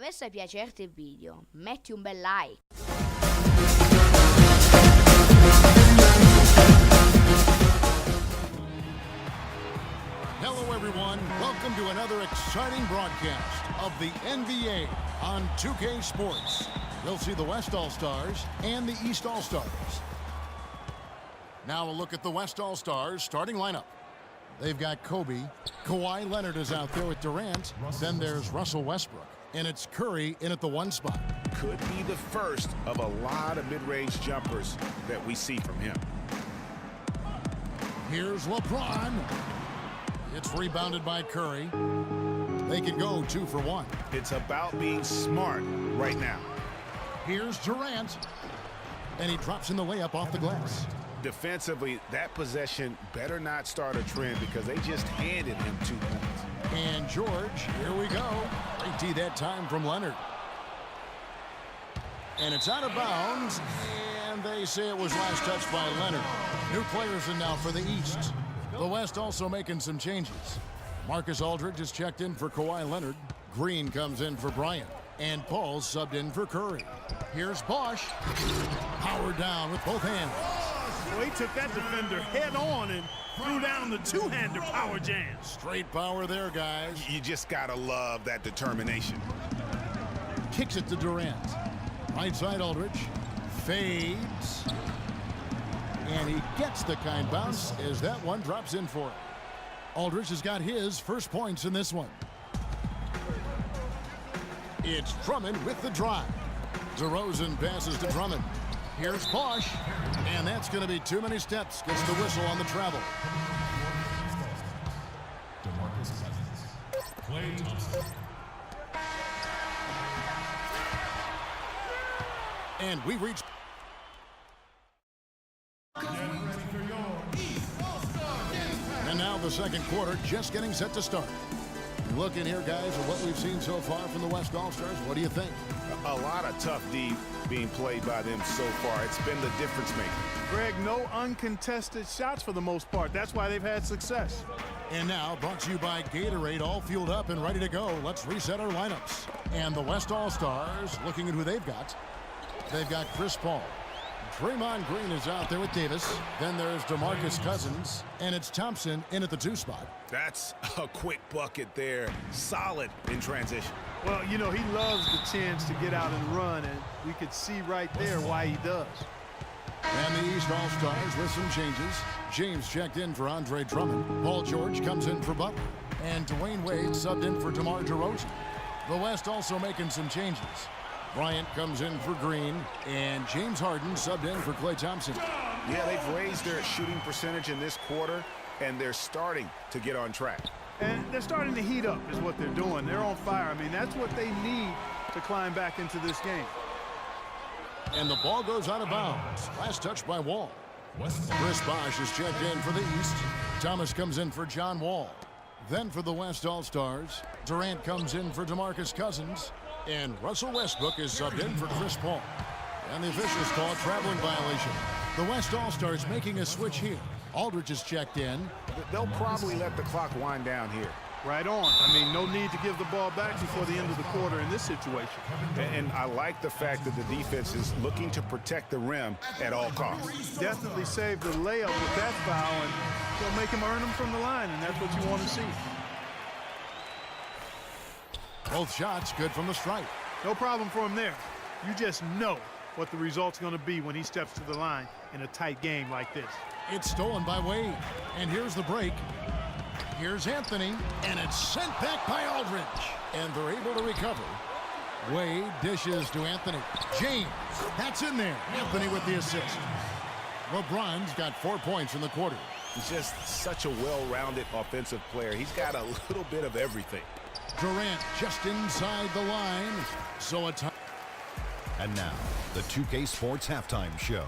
dovesse piacerti il video, metti un bel like. Hello everyone, welcome to another exciting broadcast of the NBA on 2K Sports. You'll see the West All-Stars and the East All-Stars. Now a look at the West All-Stars starting lineup. They've got Kobe. Kawhi Leonard is out there with Durant. Then there's Russell Westbrook. And it's Curry in at the 1 spot. Could be the first of a lot of mid-range jumpers that we see from him. Here's LeBron. It's rebounded by Curry. They can go 2 for 1. It's about being smart right now. Here's Durant. And he drops in the layup off the glass. Defensively, that possession better not start a trend because they just handed him 2 points. And George, here we go. Great D that time from Leonard. And it's out of bounds. And they say it was last touched by Leonard. New players in now for the East. The West also making some changes. Marcus Aldridge is checked in for Kawhi Leonard. Green comes in for Bryant. And Paul's subbed in for Curry. Here's Bosch. Powered down with both hands. Well, he took that defender head on and threw down the two-hander power jam. Straight power there, guys. You just gotta love that determination. Kicks it to Durant. Right side Aldridge. Fades. And he gets the kind bounce as that one drops in for him. Aldridge has got his first points in this one. It's Drummond with the drive. DeRozan passes to Drummond. Here's Bosch. And that's going to be too many steps. Gets the whistle on the travel. And we reach. And now the second quarter just getting set to start. Looking here, guys, at what we've seen so far from the West All-Stars. What do you think? A lot of tough D being played by them so far. It's been the difference maker. Greg, no uncontested shots for the most part. That's why they've had success. And now, brought to you by Gatorade, all fueled up and ready to go. Let's reset our lineups. And the West All-Stars, looking at who they've got. They've got Chris Paul. Draymond Green is out there with Davis. Then there's DeMarcus Cousins. And it's Thompson in at the 2 spot. That's a quick bucket there. Solid in transition. Well, you know, he loves the chance to get out and run, and we could see right there why he does. And the East All-Stars with some changes. James checked in for Andre Drummond. Paul George comes in for Butler. And Dwayne Wade subbed in for DeMar DeRozan. The West also making some changes. Bryant comes in for Green, and James Harden subbed in for Klay Thompson. Yeah, they've raised their shooting percentage in this quarter, and they're starting to get on track. And they're starting to heat up is what they're doing. They're on fire. I mean, that's what they need to climb back into this game. And the ball goes out of bounds. Last touch by Wall. Chris Bosh is checked in for the East. Thomas comes in for John Wall. Then for the West All-Stars, Durant comes in for DeMarcus Cousins. And Russell Westbrook is subbed in for Chris Paul. And the officials call a traveling violation. The West All-Stars making a switch here. Aldridge is checked in. They'll probably let the clock wind down here. Right on. I mean, no need to give the ball back before the end of the quarter in this situation. And I like the fact that the defense is looking to protect the rim at all costs. Definitely save the layup with that foul, and they'll make him earn them from the line, and that's what you want to see. Both shots good from the stripe. No problem for him there. You just know what the result's going to be when he steps to the line in a tight game like this. It's stolen by Wade. And here's the break. Here's Anthony. And it's sent back by Aldridge. And they're able to recover. Wade dishes to Anthony. James. That's in there. Anthony with the assist. LeBron's got 4 points in the quarter. He's just such a well-rounded offensive player. He's got a little bit of everything. Durant just inside the line. So a time. And now, the 2K Sports Halftime Show.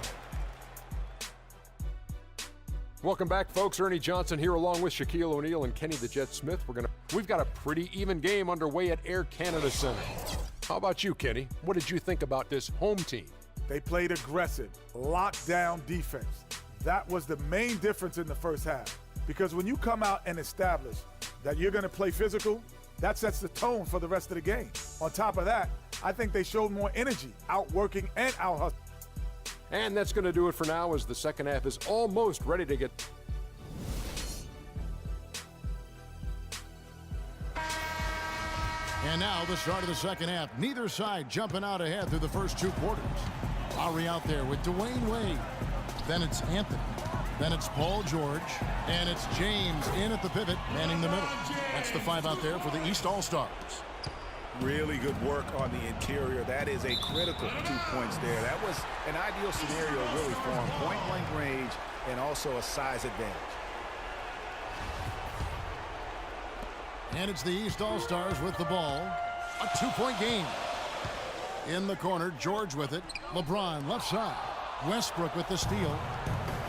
Welcome back, folks. Ernie Johnson here along with Shaquille O'Neal and Kenny the Jet Smith. We've got a pretty even game underway at Air Canada Center. How about you, Kenny? What did you think about this home team? They played aggressive, lockdown defense. That was the main difference in the first half. Because when you come out and establish that you're going to play physical, That sets the tone for the rest of the game. On top of that, I think they showed more energy, outworking and out-hustling. And that's going to do it for now as the second half is almost ready to get. And now the start of the second half. Neither side jumping out ahead through the first 2 quarters. Lowry out there with Dwayne Wade. Then it's Anthony. Then it's Paul George. And it's James in at the pivot, manning the middle. That's the 5 out there for the East All-Stars. Really good work on the interior. That is a critical 2 points there. That was an ideal scenario really for him. Point-blank range and also a size advantage. And it's the East All-Stars with the ball. A 2-point game. In the corner, George with it. LeBron left side. Westbrook with the steal.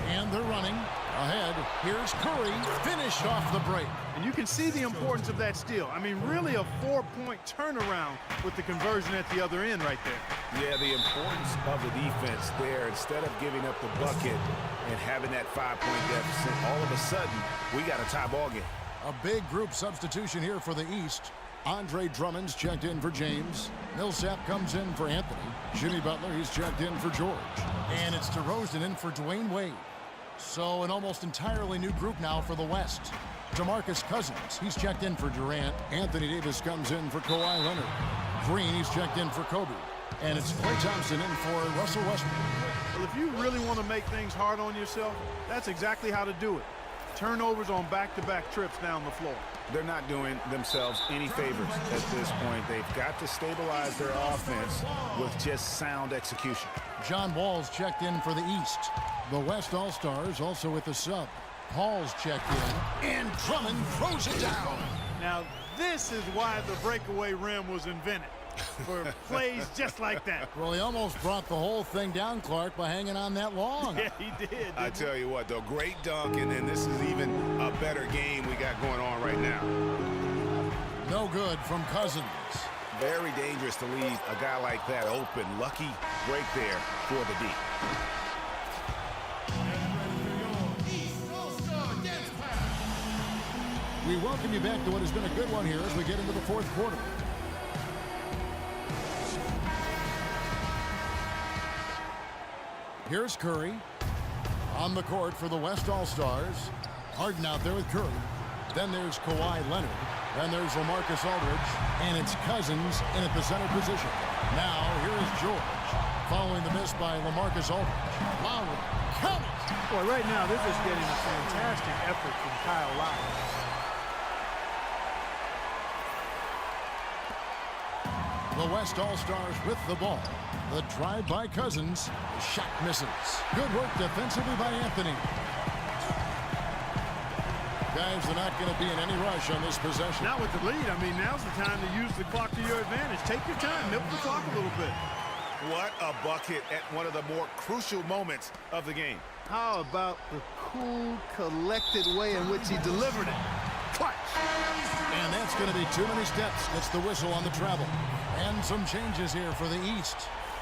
And they're running. Ahead, here's Curry. Finished off the break. And you can see the importance of that steal. I mean, really a 4-point turnaround with the conversion at the other end right there. Yeah, the importance of the defense there. Instead of giving up the bucket and having that 5-point deficit, all of a sudden, we got a tie ball game. A big group substitution here for the East. Andre Drummond's checked in for James. Millsap comes in for Anthony. Jimmy Butler, he's checked in for George. And it's DeRozan in for Dwayne Wade. So an almost entirely new group now for the West. DeMarcus Cousins, he's checked in for Durant. Anthony Davis comes in for Kawhi Leonard. Green, he's checked in for Kobe. And it's Klay Thompson in for Russell Westbrook. Well, if you really want to make things hard on yourself, that's exactly how to do it. Turnovers on back-to-back trips down the floor. They're not doing themselves any favors at this point. They've got to stabilize their offense with just sound execution. John Wall's checked in for the East. The West All-Stars also with the sub. Hall's checked in, and Drummond throws it down. Now, this is why the breakaway rim was invented, for plays just like that. Well, he almost brought the whole thing down, Clark, by hanging on that long. Yeah, he did. I tell you what, though, great dunk, and then this is even a better game we got going on right now. No good from Cousins. Very dangerous to leave a guy like that open. Lucky break there for the D. We welcome you back to what has been a good one here as we get into the fourth quarter. Here's Curry on the court for the West All-Stars. Harden out there with Curry. Then there's Kawhi Leonard. Then there's LaMarcus Aldridge. And it's Cousins in at the center position. Now, here is George. Following the miss by LaMarcus Aldridge. Lowry, count it! Boy, right now, they're just getting a fantastic effort from Kyle Lowry. The West All-Stars with the ball. The drive by Cousins. The shot misses. Good work defensively by Anthony. Guys, they're not going to be in any rush on this possession. Not with the lead. I mean, now's the time to use the clock to your advantage. Take your time. Milk the clock a little bit. What a bucket at one of the more crucial moments of the game. How about the cool, collected way in which he delivered it? Clutch. And that's going to be too many steps. That's the whistle on the travel. And some changes here for the East.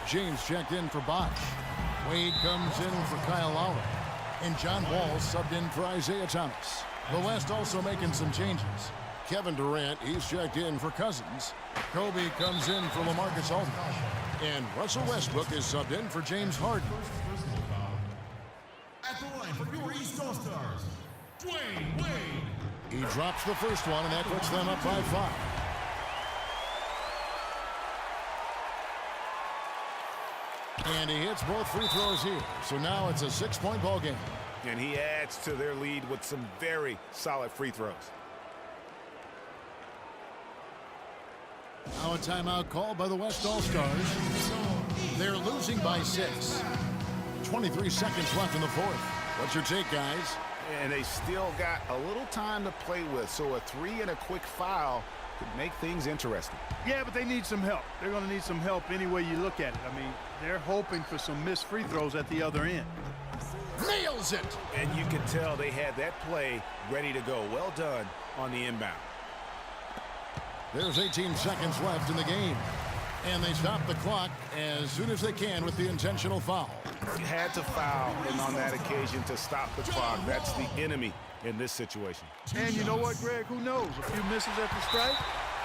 James checked in for Bosch. Wade comes in for Kyle Lowry. And John Wall subbed in for Isaiah Thomas. The West also making some changes. Kevin Durant, he's checked in for Cousins. Kobe comes in for LaMarcus Aldridge. And Russell Westbrook is subbed in for James Harden. At the line for your East All-Stars, Dwayne Wade. He drops the first one, and that puts them up by 5. And he hits both free throws here. So now it's a 6-point ball game. And he adds to their lead with some very solid free throws. Now a timeout called by the West All-Stars. They're losing by 6. 23 seconds left in the fourth. What's your take, guys? And they still got a little time to play with, so a 3 and a quick foul could make things interesting. Yeah, but they need some help. They're going to need some help any way you look at it. I mean, they're hoping for some missed free throws at the other end. Nails it! And you can tell they had that play ready to go. Well done on the inbound. There's 18 seconds left in the game. And they stop the clock as soon as they can with the intentional foul. You had to foul, and on that occasion to stop the clock. That's the enemy in this situation. And you know what, Greg? Who knows? A few misses at the strike,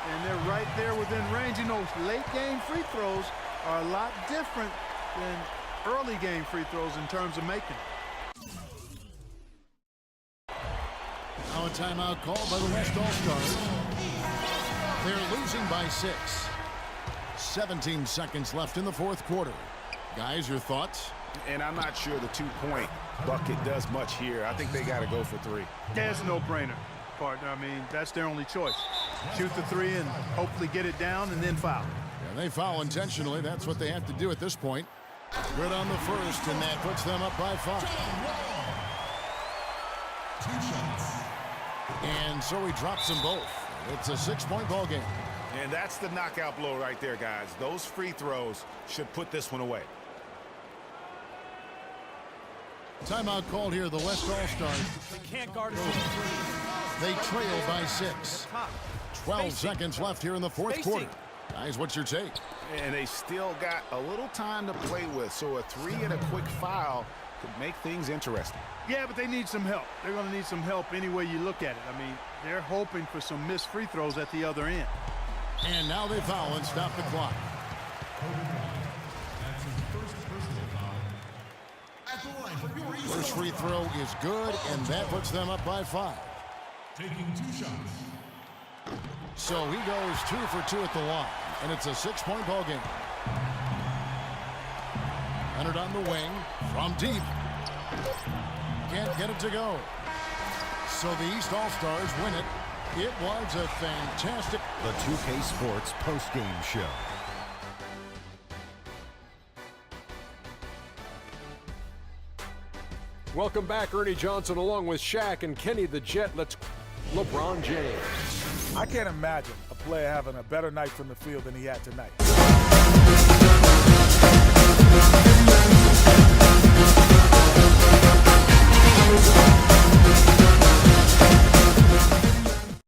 and they're right there within range. You know, late game free throws are a lot different than early game free throws in terms of making them. Now a timeout called by the West All-Stars. They're losing by 6. 17 seconds left in the fourth quarter. Guys, your thoughts? And I'm not sure the 2-point bucket does much here. I think they got to go for 3. Yeah, it's a no-brainer, partner. I mean, that's their only choice. Shoot the 3 and hopefully get it down and then foul. Yeah, they foul intentionally. That's what they have to do at this point. Good on the first, and that puts them up by 5. And so he drops them both. It's a 6-point ball game. And that's the knockout blow right there, guys. Those free throws should put this one away. Timeout called here, the West All-Stars. Can't guard us. They trail by 6. 12 seconds left here in the fourth quarter. Guys, what's your take? And they still got a little time to play with, so a 3 and a quick foul could make things interesting. Yeah, but they need some help. They're going to need some help any way you look at it. I mean, they're hoping for some missed free throws at the other end. And now they foul and stop the clock. First free throw is good, and that puts them up by 5. Taking 2 shots. So he goes 2 for 2 at the line, and it's a 6-point ball game. Leonard on the wing from deep. Can't get it to go. So the East All-Stars win it. It was a fantastic... The 2K Sports postgame show. Welcome back, Ernie Johnson, along with Shaq and Kenny the Jet. Let's LeBron James. I can't imagine a player having a better night from the field than he had tonight.